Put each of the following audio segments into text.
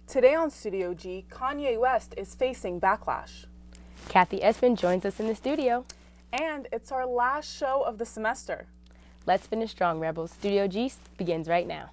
Today on Studio G, Kanye West is facing backlash. Kathy Espin joins us in the studio. And it's our last show of the semester. Let's finish strong, Rebels. Studio G begins right now.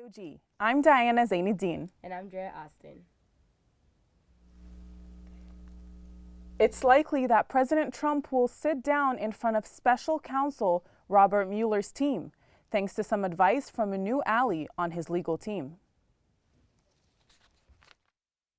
G. I'm Diana Zainuddin. And I'm Drea Austin. It's likely that President Trump will sit down in front of special counsel Robert Mueller's team, thanks to some advice from a new ally on his legal team.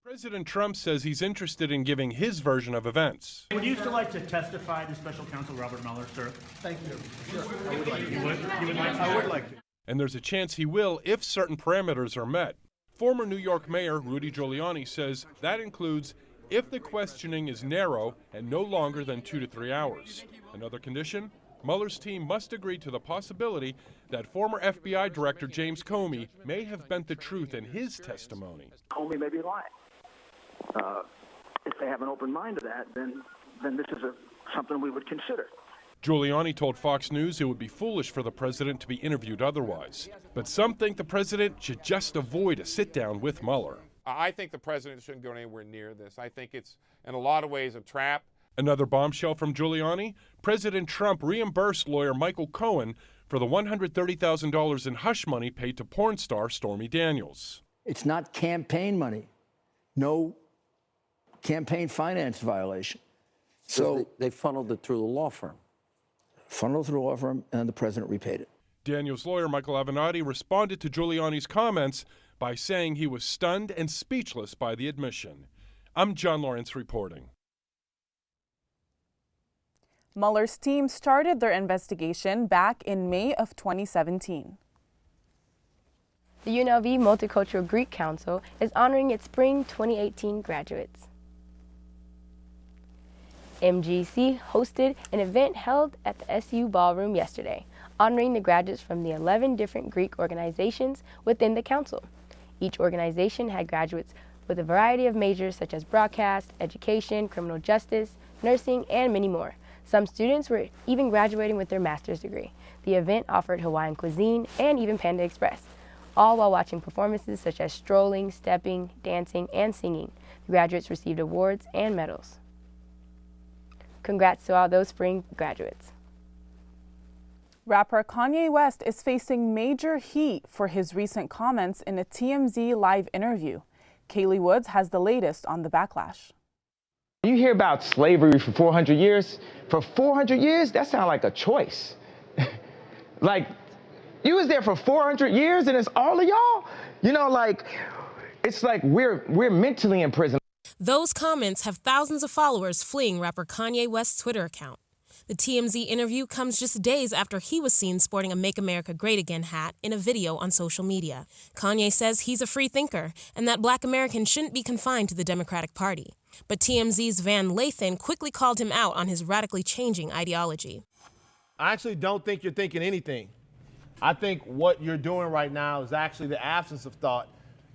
President Trump says he's interested in giving his version of events. Would you still like to testify to special counsel Robert Mueller, sir? Thank you. Sure, I would like to. You would like to? I would like to. And there's a chance he will if certain parameters are met. Former New York Mayor Rudy Giuliani says that includes if the questioning is narrow and no longer than 2 to 3 hours. Another condition, Mueller's team must agree to the possibility that former FBI Director James Comey may have bent the truth in his testimony. Comey may be lying. If they have an open mind to that, then this is something we would consider. Giuliani told Fox News it would be foolish for the president to be interviewed otherwise. But some think the president should just avoid a sit-down with Mueller. I think the president shouldn't go anywhere near this. I think it's, in a lot of ways, a trap. Another bombshell from Giuliani, President Trump reimbursed lawyer Michael Cohen for the $130,000 in hush money paid to porn star Stormy Daniels. It's not campaign money. No campaign finance violation. So they funneled it through the law firm. Funneled through the law firm, and the president repaid it. Daniels' lawyer, Michael Avenatti, responded to Giuliani's comments by saying he was stunned and speechless by the admission. I'm John Lawrence reporting. Mueller's team started their investigation back in May of 2017. The UNLV Multicultural Greek Council is honoring its Spring 2018 graduates. MGC hosted an event held at the SU Ballroom yesterday, honoring the graduates from the 11 different Greek organizations within the council. Each organization had graduates with a variety of majors such as broadcast, education, criminal justice, nursing, and many more. Some students were even graduating with their master's degree. The event offered Hawaiian cuisine and even Panda Express, all while watching performances such as strolling, stepping, dancing, and singing. The graduates received awards and medals. Congrats to all those spring graduates. Rapper Kanye West is facing major heat for his recent comments in a TMZ live interview. Kaylee Woods has the latest on the backlash. You hear about slavery for 400 years. For 400 years, that sounds like a choice. Like, you was there for 400 years and it's all of y'all? You know, like, it's like we're mentally in prison. Those comments have thousands of followers fleeing rapper Kanye West's Twitter account. The TMZ interview comes just days after he was seen sporting a Make America Great Again hat in a video on social media. Kanye says he's a free thinker and that Black Americans shouldn't be confined to the Democratic Party. But TMZ's Van Lathan quickly called him out on his radically changing ideology. I actually don't think you're thinking anything. I think what you're doing right now is actually the absence of thought.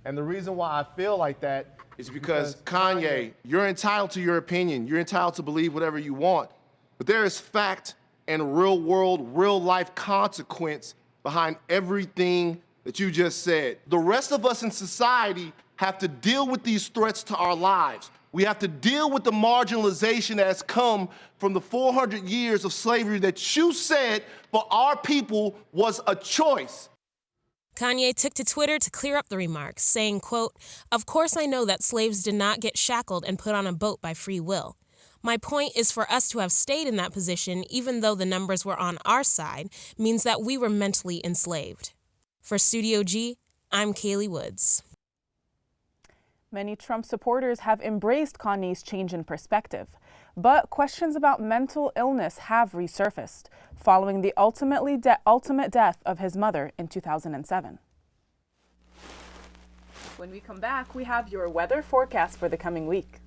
And the reason why I feel like that is because Kanye, you're entitled to your opinion. You're entitled to believe whatever you want. But there is fact and real world, real life consequence behind everything that you just said. The rest of us in society have to deal with these threats to our lives. We have to deal with the marginalization that has come from the 400 years of slavery that you said for our people was a choice. Kanye took to Twitter to clear up the remarks, saying, quote, "Of course I know that slaves did not get shackled and put on a boat by free will. My point is for us to have stayed in that position, even though the numbers were on our side, means that we were mentally enslaved." For Studio G, I'm Kaylee Woods. Many Trump supporters have embraced Kanye's change in perspective, but questions about mental illness have resurfaced following the ultimate death of his mother in 2007. When we come back, we have your weather forecast for the coming week.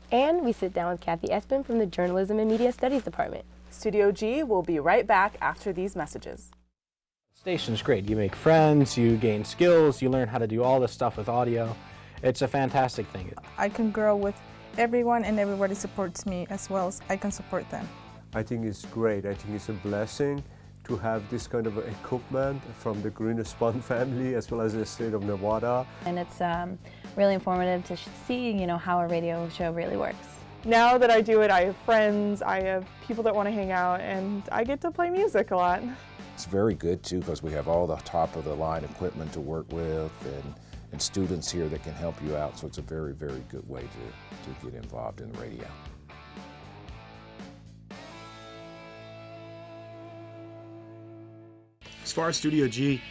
And we sit down with Kathy Espin from the Journalism and Media Studies Department. Studio G will be right back after these messages. Station's great. You make friends, you gain skills, you learn how to do all this stuff with audio. It's a fantastic thing. I can grow with everyone and everybody supports me as well as I can support them. I think it's great. I think it's a blessing to have this kind of equipment from the Green Espin family as well as the state of Nevada. And it's really informative to see, how a radio show really works. Now that I do it, I have friends, I have people that want to hang out, and I get to play music a lot. It's very good too because we have all the top of the line equipment to work with and students here that can help you out. So it's a very, very good way to get involved in the radio. As far as Studio G,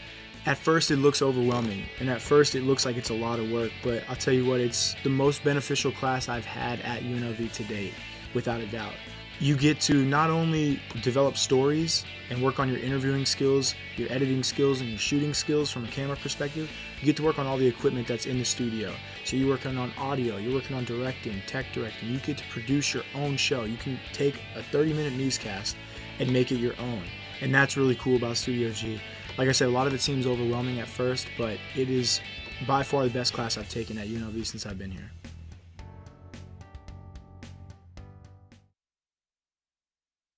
at first it looks overwhelming, and at first it looks like it's a lot of work, but I'll tell you what, it's the most beneficial class I've had at UNLV to date, without a doubt. You get to not only develop stories and work on your interviewing skills, your editing skills, and your shooting skills from a camera perspective, you get to work on all the equipment that's in the studio. So you're working on audio, you're working on directing, tech directing, you get to produce your own show. You can take a 30-minute newscast and make it your own. And that's really cool about Studio G. Like I said, a lot of it seems overwhelming at first, but it is by far the best class I've taken at UNLV since I've been here.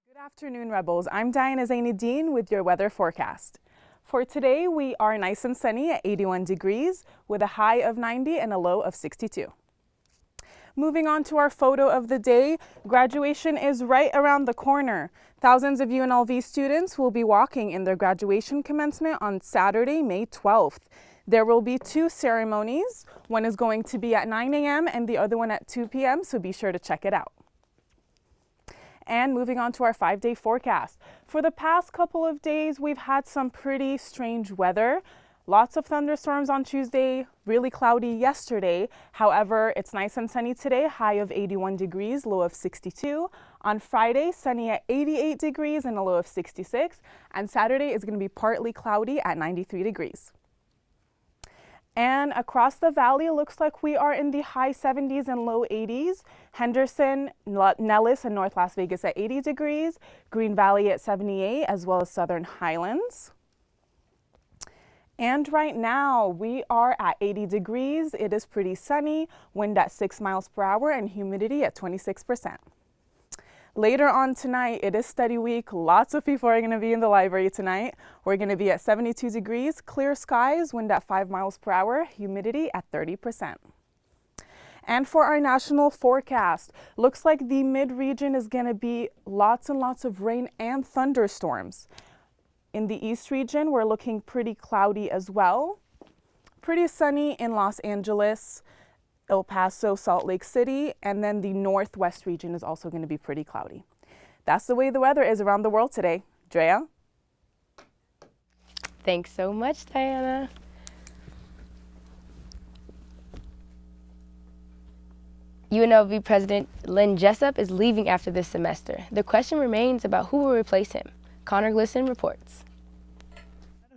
Good afternoon, Rebels. I'm Diana Zainadine with your weather forecast. For today, we are nice and sunny at 81 degrees with a high of 90 and a low of 62. Moving on to our photo of the day, graduation is right around the corner. Thousands of UNLV students will be walking in their graduation commencement on Saturday, May 12th. There will be two ceremonies. One is going to be at 9 a.m. and the other one at 2 p.m., so be sure to check it out. And moving on to our 5-day forecast. For the past couple of days, we've had some pretty strange weather. Lots of thunderstorms on Tuesday, really cloudy yesterday. However, it's nice and sunny today, high of 81 degrees, low of 62. On Friday, sunny at 88 degrees and a low of 66. And Saturday is going to be partly cloudy at 93 degrees. And across the valley, it looks like we are in the high 70s and low 80s. Henderson, Nellis, and North Las Vegas at 80 degrees. Green Valley at 78, as well as Southern Highlands. And right now we are at 80 degrees. It is pretty sunny, wind at 6 miles per hour and humidity at 26%. Later on tonight, it is study week. Lots of people are going to be in the library tonight. We're going to be at 72 degrees, clear skies, wind at 5 miles per hour, humidity at 30%. And for our national forecast, looks like the mid-region is going to be lots and lots of rain and thunderstorms. In the East region, we're looking pretty cloudy as well. Pretty sunny in Los Angeles, El Paso, Salt Lake City, and then the Northwest region is also going to be pretty cloudy. That's the way the weather is around the world today. Drea? Thanks so much, Diana. UNLV President Len Jessup is leaving after this semester. The question remains about who will replace him. Connor Glisson reports.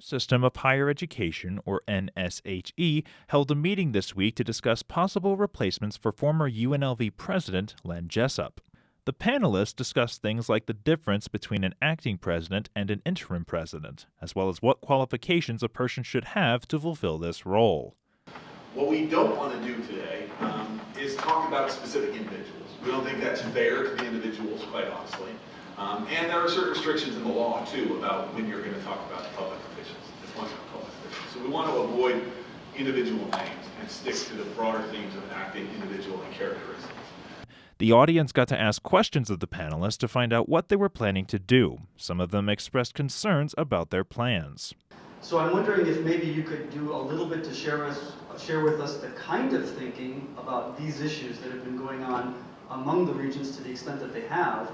System of Higher Education, or NSHE, held a meeting this week to discuss possible replacements for former UNLV President Len Jessup. The panelists discussed things like the difference between an acting president and an interim president, as well as what qualifications a person should have to fulfill this role. What we don't want to do today is talk about specific individuals. We don't think that's fair to the individuals, quite honestly. And there are certain restrictions in the law, too, about when you're going to talk about public officials. It's one of public officials. So we want to avoid individual names and stick to the broader themes of acting, individual, and characteristics. The audience got to ask questions of the panelists to find out what they were planning to do. Some of them expressed concerns about their plans. So I'm wondering if maybe you could do a little bit to share with us the kind of thinking about these issues that have been going on among the regions to the extent that they have,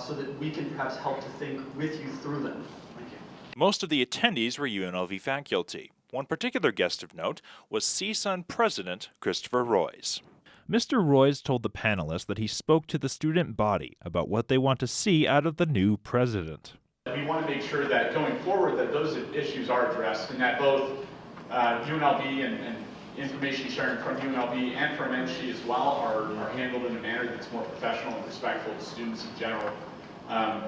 so that we can perhaps help to think with you through them. Thank you. Most of the attendees were UNLV faculty. One particular guest of note was CSUN President Christopher Royce. Mr. Royce told the panelists that he spoke to the student body about what they want to see out of the new president. We want to make sure that going forward that those issues are addressed and that both UNLV and information sharing from UNLV and from NC as well are handled in a manner that's more professional and respectful to students in general.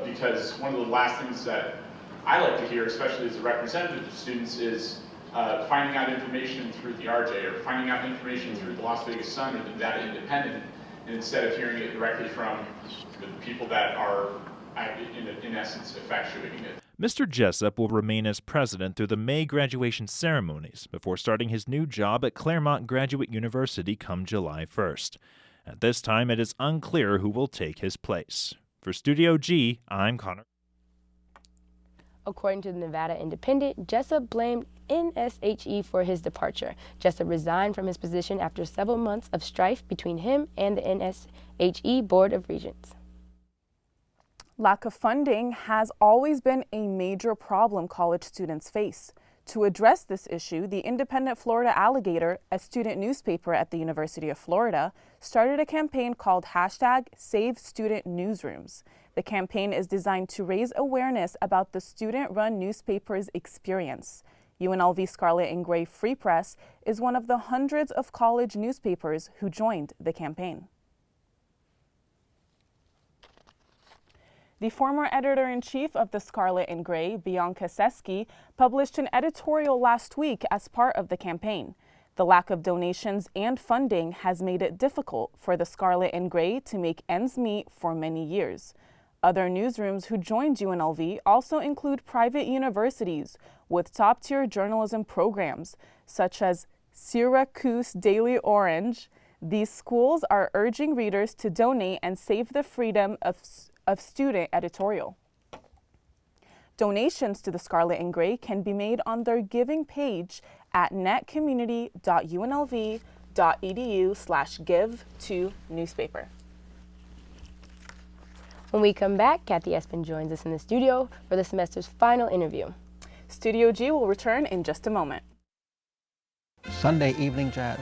Because one of the last things that I like to hear, especially as a representative of students, is finding out information through the RJ or finding out information through the Las Vegas Sun or the Data Independent, and instead of hearing it directly from the people that are, in essence, effectuating it. Mr. Jessup will remain as president through the May graduation ceremonies before starting his new job at Claremont Graduate University come July 1st. At this time, it is unclear who will take his place. For Studio G, I'm Connor. According to the Nevada Independent, Jessup blamed NSHE for his departure. Jessup resigned from his position after several months of strife between him and the NSHE Board of Regents. Lack of funding has always been a major problem college students face. To address this issue, the Independent Florida Alligator, a student newspaper at the University of Florida, started a campaign called #SaveStudentNewsrooms. The campaign is designed to raise awareness about the student-run newspaper's experience. UNLV Scarlet and Gray Free Press is one of the hundreds of college newspapers who joined the campaign. The former editor-in-chief of the Scarlet and Gray, Bianca Seski, published an editorial last week as part of the campaign. The lack of donations and funding has made it difficult for the Scarlet and Gray to make ends meet for many years. Other newsrooms who joined UNLV also include private universities with top-tier journalism programs, such as Syracuse Daily Orange. These schools are urging readers to donate and save the freedom of student editorial. Donations to the Scarlet and Gray can be made on their giving page at netcommunity.unlv.edu/give-to-newspaper. When we come back, Kathy Espin joins us in the studio for the semester's final interview. Studio G will return in just a moment. Sunday evening jazz.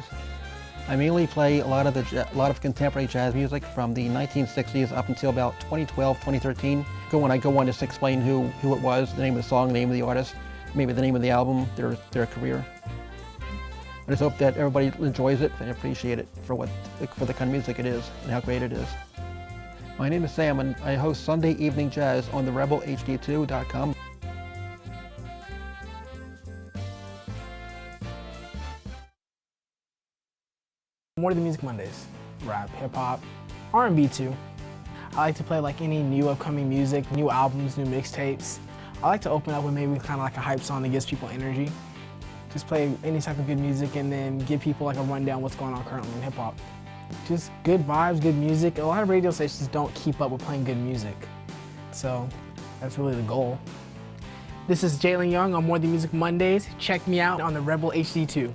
I mainly play a lot of contemporary jazz music from the 1960s up until about 2012, 2013. When I go on, just explain who it was, the name of the song, the name of the artist, maybe the name of the album, their career. I just hope that everybody enjoys it and appreciate it for the kind of music it is and how great it is. My name is Sam, and I host Sunday Evening Jazz on the rebelhd2.com. More of the Music Mondays. Rap, hip-hop, R&B too. I like to play like any new upcoming music, new albums, new mixtapes. I like to open up with maybe kind of like a hype song that gives people energy. Just play any type of good music and then give people like a rundown what's going on currently in hip-hop. Just good vibes, good music. A lot of radio stations don't keep up with playing good music. So that's really the goal. This is Jalen Young on More Than Music Mondays. Check me out on the Rebel HD2.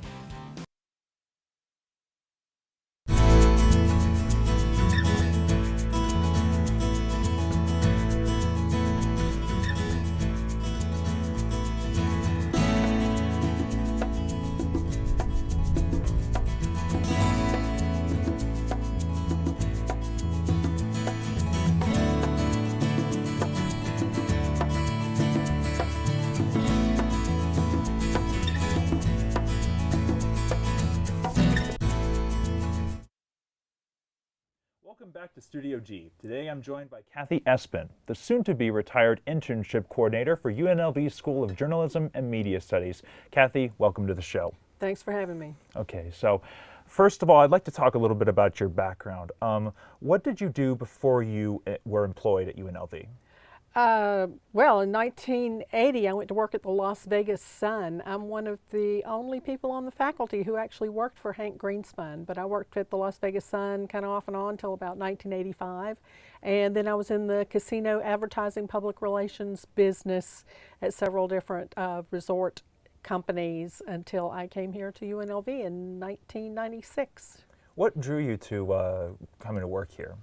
Welcome back to Studio G. Today I'm joined by Kathy Espin, the soon-to-be retired internship coordinator for UNLV School of Journalism and Media Studies. Kathy, welcome to the show. Thanks for having me. Okay, so first of all, I'd like to talk a little bit about your background. What did you do before you were employed at UNLV? Well, in 1980, I went to work at the Las Vegas Sun. I'm one of the only people on the faculty who actually worked for Hank Greenspun, but I worked at the Las Vegas Sun kind of off and on until about 1985. And then I was in the casino advertising public relations business at several different resort companies until I came here to UNLV in 1996. What drew you to coming to work here?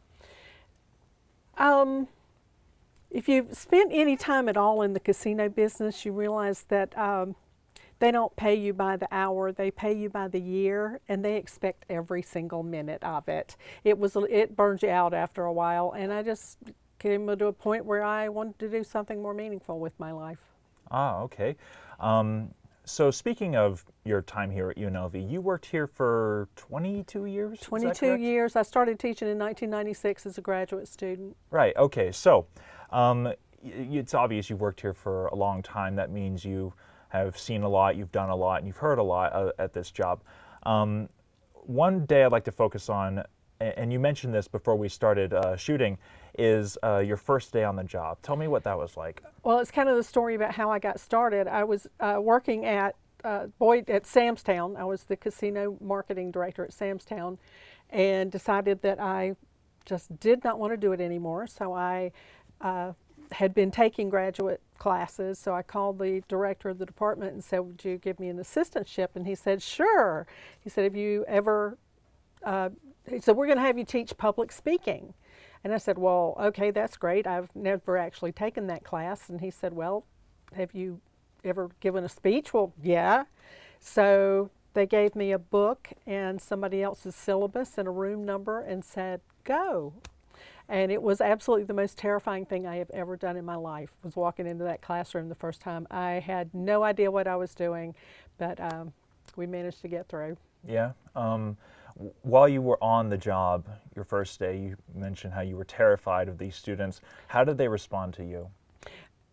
If you've spent any time at all in the casino business, you realize that they don't pay you by the hour, they pay you by the year, and they expect every single minute of it. It burns you out after a while, and I just came to a point where I wanted to do something more meaningful with my life. Ah, okay. So speaking of your time here at UNLV, you worked here for 22 years? 22 years. I started teaching in 1996 as a graduate student. Right, okay. So it's obvious you've worked here for a long time. That means you have seen a lot, you've done a lot, and you've heard a lot at this job. One day I'd like to focus on, and you mentioned this before we started shooting, is your first day on the job. Tell me what that was like. Well, it's kind of the story about how I got started. I was working at Samstown. I was the casino marketing director at Samstown, and decided that I just did not want to do it anymore. So I had been taking graduate classes, so I called the director of the department and said, "Would you give me an assistantship?" And he said, "Sure." He said, "Have you ever," he said, "We're going to have you teach public speaking." And I said, "Well, okay, that's great. I've never actually taken that class." And he said, "Well, have you ever given a speech?" Well, yeah. So they gave me a book and somebody else's syllabus and a room number and said, "Go." And it was absolutely the most terrifying thing I have ever done in my life, was walking into that classroom the first time. I had no idea what I was doing, but we managed to get through. Yeah. While you were on the job, your first day, you mentioned how you were terrified of these students. How did they respond to you?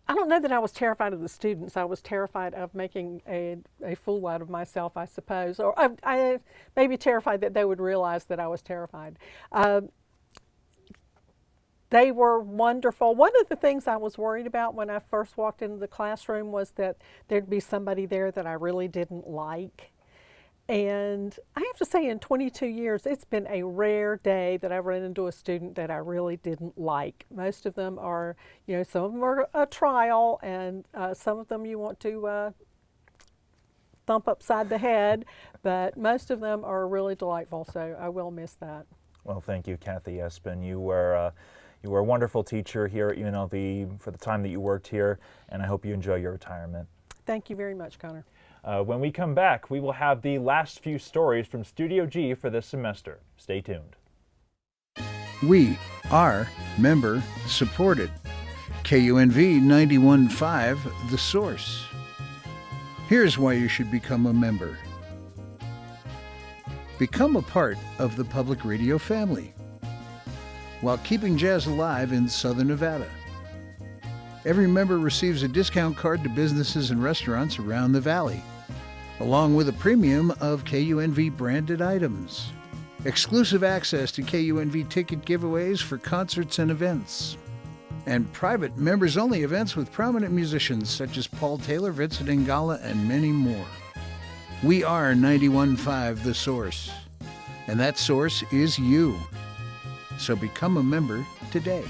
I don't know that I was terrified of the students. I was terrified of making a fool out of myself, I suppose. Or I may be terrified that they would realize that I was terrified. They were wonderful. One of the things I was worried about when I first walked into the classroom was that there'd be somebody there that I really didn't like. And I have to say, in 22 years, it's been a rare day that I've run into a student that I really didn't like. Most of them are, some of them are a trial, and some of them you want to thump upside the head, but most of them are really delightful, so I will miss that. Well, thank you, Kathy Espin. You were a wonderful teacher here at UNLV for the time that you worked here, and I hope you enjoy your retirement. Thank you very much, Connor. When we come back, we will have the last few stories from Studio G for this semester. Stay tuned. We are member supported. KUNV 91.5, The Source. Here's why you should become a member. Become a part of the public radio family while keeping jazz alive in Southern Nevada. Every member receives a discount card to businesses and restaurants around the valley, along with a premium of KUNV branded items, exclusive access to KUNV ticket giveaways for concerts and events, and private members-only events with prominent musicians such as Paul Taylor, Vincent Ingala, and many more. We are 91.5 The Source, and that source is you. So become a member today.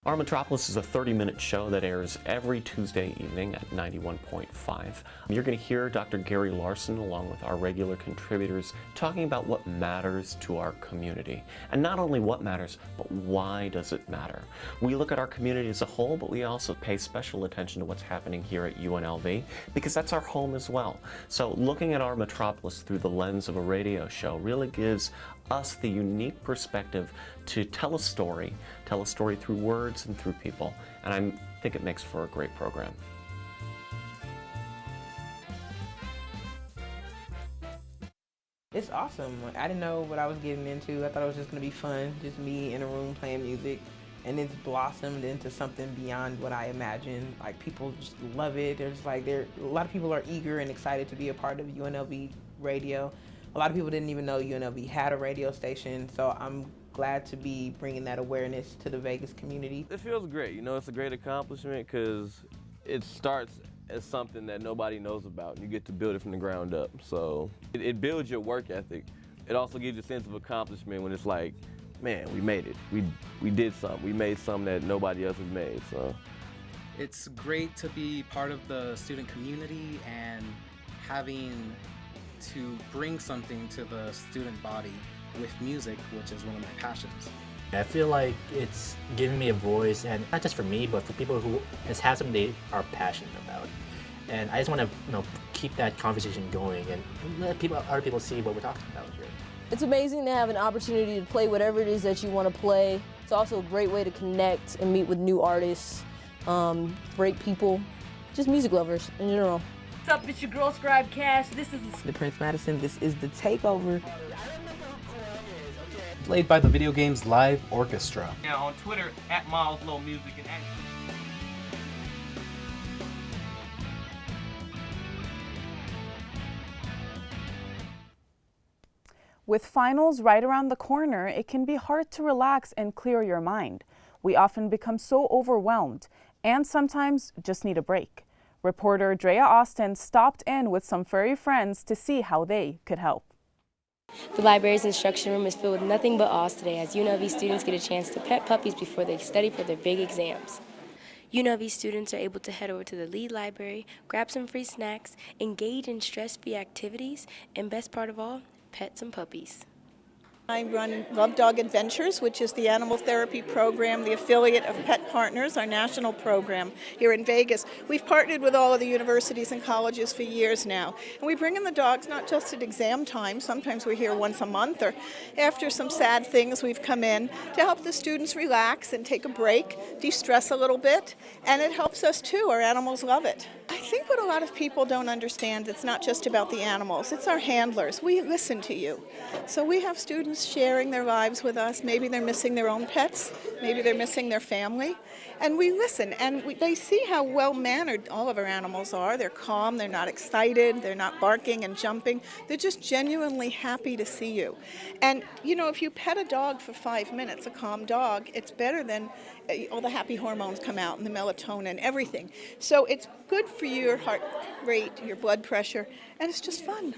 Our Metropolis is a 30-minute show that airs every Tuesday evening at 91.5. You're going to hear Dr. Gary Larson along with our regular contributors talking about what matters to our community. And not only what matters, but why does it matter? We look at our community as a whole, but we also pay special attention to what's happening here at UNLV because that's our home as well. So looking at our Metropolis through the lens of a radio show really gives us the unique perspective to tell a story through words and through people, and I think it makes for a great program. It's awesome. I didn't know what I was getting into. I thought it was just going to be fun, just me in a room playing music, and it's blossomed into something beyond what I imagined. Like, people just love it. There's like, a lot of people are eager and excited to be a part of UNLV radio. A lot of people didn't even know UNLV had a radio station, so I'm glad to be bringing that awareness to the Vegas community. It feels great. It's a great accomplishment because it starts as something that nobody knows about, and you get to build it from the ground up. So it builds your work ethic. It also gives you a sense of accomplishment when it's like, man, we made it. We did something. We made something that nobody else has made. So it's great to be part of the student community and having to bring something to the student body with music, which is one of my passions. I feel like it's giving me a voice, and not just for me, but for people who has had something they are passionate about. And I just want to, keep that conversation going and let other people see what we're talking about here. It's amazing to have an opportunity to play whatever it is that you want to play. It's also a great way to connect and meet with new artists, great people, just music lovers in general. What's up, it's your girl Scribe Cash. This is The Prince Madison. This is The Takeover. Played by the video game's live orchestra. Yeah, on Twitter, at Miles Low Music and at With finals right around the corner, it can be hard to relax and clear your mind. We often become so overwhelmed and sometimes just need a break. Reporter Drea Austin stopped in with some furry friends to see how they could help. The library's instruction room is filled with nothing but aws today as UNLV students get a chance to pet puppies before they study for their big exams. UNLV students are able to head over to the Lead Library, grab some free snacks, engage in stress-free activities, and best part of all, pet some puppies. I run Love Dog Adventures, which is the animal therapy program, the affiliate of Pet Partners, our national program here in Vegas. We've partnered with all of the universities and colleges for years now. And we bring in the dogs not just at exam time, sometimes we're here once a month, or after some sad things we've come in to help the students relax and take a break, de-stress a little bit, and it helps us too. Our animals love it. I think what a lot of people don't understand, it's not just about the animals, it's our handlers. We listen to you. So we have students sharing their lives with us. Maybe they're missing their own pets, maybe they're missing their family, and we listen, and they see how well-mannered all of our animals are. They're calm, they're not excited, they're not barking and jumping, they're just genuinely happy to see you. And if you pet a dog for 5 minutes, a calm dog, it's better than all the happy hormones come out and the melatonin, everything. So it's good for your heart rate, your blood pressure, and it's just fun.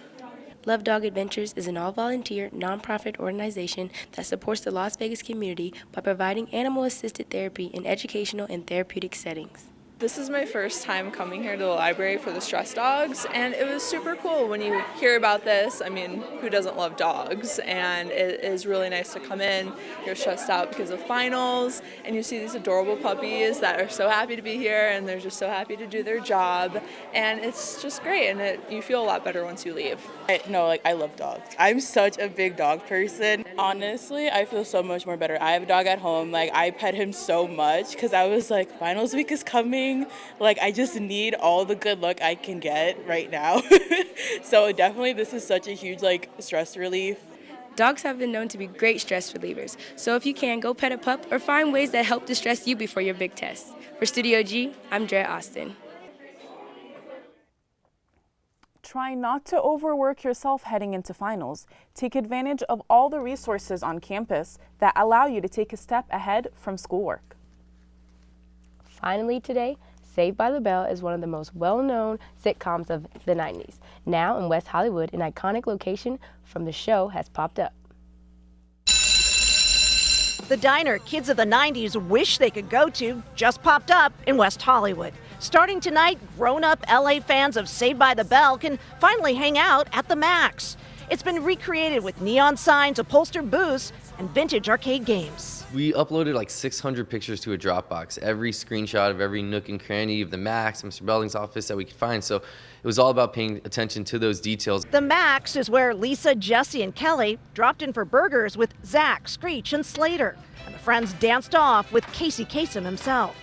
Love Dog Adventures is an all-volunteer, nonprofit organization that supports the Las Vegas community by providing animal-assisted therapy in educational and therapeutic settings. This is my first time coming here to the library for the stress dogs, and it was super cool when you hear about this. I mean, who doesn't love dogs? And it is really nice to come in, you're stressed out because of finals, and you see these adorable puppies that are so happy to be here, and they're just so happy to do their job, and it's just great, and you feel a lot better once you leave. I love dogs. I'm such a big dog person. Honestly, I feel so much more better. I have a dog at home. I pet him so much because I was like, finals week is coming. I just need all the good luck I can get right now. So definitely this is such a huge stress relief. Dogs have been known to be great stress relievers, so if you can, go pet a pup or find ways that help distress you before your big test. For Studio G, I'm Drea Austin. Try not to overwork yourself heading into finals. Take advantage of all the resources on campus that allow you to take a step ahead from schoolwork. Finally today, Saved by the Bell is one of the most well-known sitcoms of the 90s. Now in West Hollywood, an iconic location from the show has popped up. The diner kids of the 90s wish they could go to just popped up in West Hollywood. Starting tonight, grown-up LA fans of Saved by the Bell can finally hang out at the Max. It's been recreated with neon signs, upholstered booths, and vintage arcade games. We uploaded 600 pictures to a Dropbox, every screenshot of every nook and cranny of the Max, Mr. Belding's office that we could find. So it was all about paying attention to those details. The Max is where Lisa, Jesse, and Kelly dropped in for burgers with Zach, Screech, and Slater. And the friends danced off with Casey Kasem himself.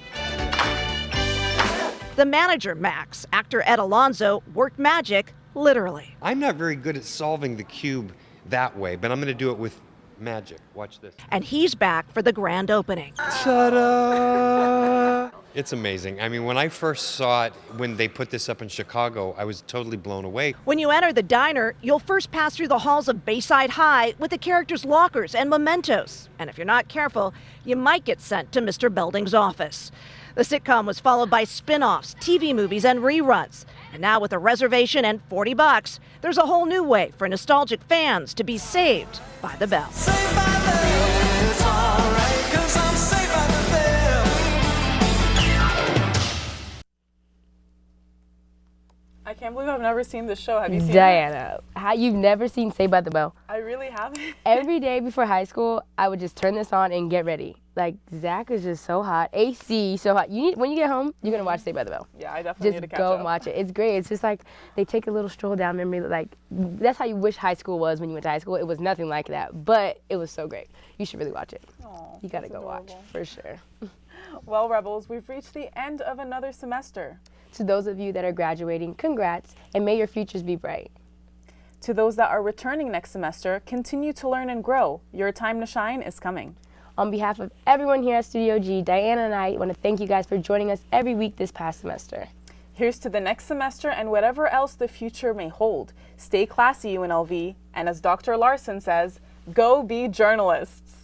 The manager, Max, actor Ed Alonzo, worked magic literally. I'm not very good at solving the cube that way, but I'm going to do it with magic. Watch this. And he's back for the grand opening. Ta-da! It's amazing. I mean, when I first saw it, when they put this up in Chicago, I was totally blown away. When you enter the diner, you'll first pass through the halls of Bayside High with the characters' lockers and mementos. And if you're not careful, you might get sent to Mr. Belding's office. The sitcom was followed by spin-offs, TV movies, and reruns. And now with a reservation and $40, there's a whole new way for nostalgic fans to be saved by the bell. Saved by the bell, it's all right, 'cause I'm saved by the bell. I can't believe I've never seen this show. Have you seen it? Diana, how you've never seen Saved by the Bell? I really haven't. Every day before high school, I would just turn this on and get ready. Like, Zach is just so hot. AC, so hot. When you get home, you're going to watch Saved by the Bell. Yeah, I definitely need to catch up. Just go and watch it. It's great. It's just like they take a little stroll down memory. Like, that's how you wish high school was when you went to high school. It was nothing like that, but it was so great. You should really watch it. Aww, you got to go watch, for sure. Well, Rebels, we've reached the end of another semester. To those of you that are graduating, congrats, and may your futures be bright. To those that are returning next semester, continue to learn and grow. Your time to shine is coming. On behalf of everyone here at Studio G, Diana and I want to thank you guys for joining us every week this past semester. Here's to the next semester and whatever else the future may hold. Stay classy, UNLV, and as Dr. Larson says, go be journalists.